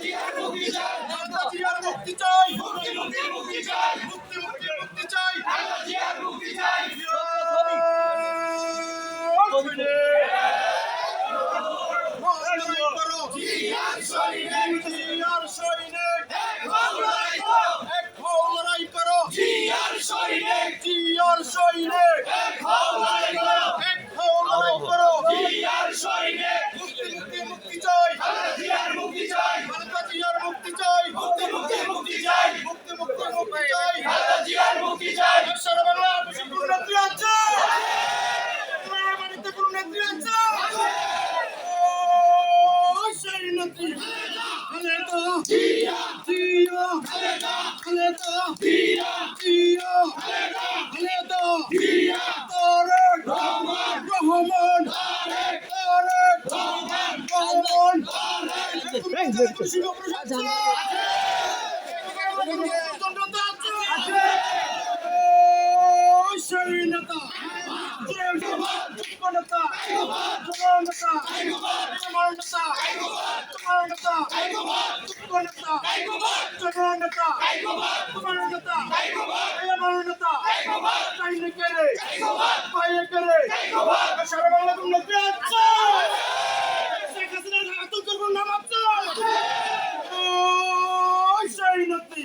মুক্তি চাই, মুক্তি চাই, মুক্তি চাই। সারা বাংলা নেত্রী আছে, বাড়িতে কোন নেত্রী আছে? সেই নেত্রী খালেদা জিয়া, খালেদা জিয়া, খালেদা জিয়া, তারেক রহমান, তারেক রহমান। সেই নেতা সারা বাংলা নেত্রী আছে, শেখ হাসিনার আতঙ্ক নাম আছে। সেই নেত্রী